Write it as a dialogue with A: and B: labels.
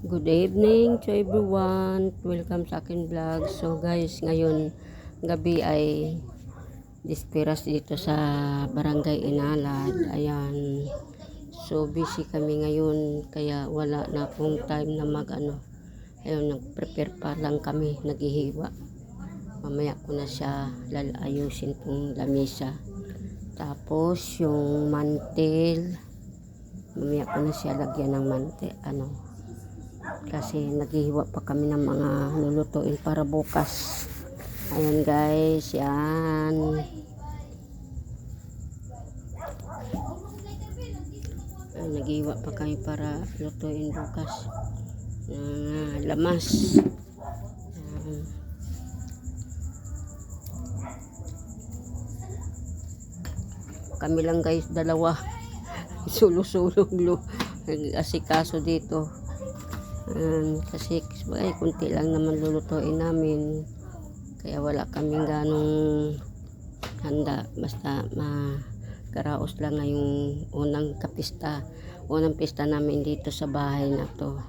A: Good evening to everyone. Welcome sa akin vlog. So guys, ngayon gabi ay disperas dito sa Barangay Inalad. Ayan. So busy kami ngayon kaya wala na akong time na Ayun, nag-prepare pa lang kami, naghihiwa. Mamaya ko na siya lalayusin tong lamisa. Tapos yung mantel, mamaya ko na siya lagyan ng mantel, kasi naghihiwa pa kami ng mga lulutuin para bukas. Ayan guys, yan. Naghihiwa pa kami para lutuin bukas. Lamas. Ayan. Kami lang guys, dalawa. Sulo-sulong asikaso dito. Kasi kunti lang naman lulutuin namin, kaya wala kaming ganong handa, basta karaos lang ngayong unang pista namin dito sa bahay na to.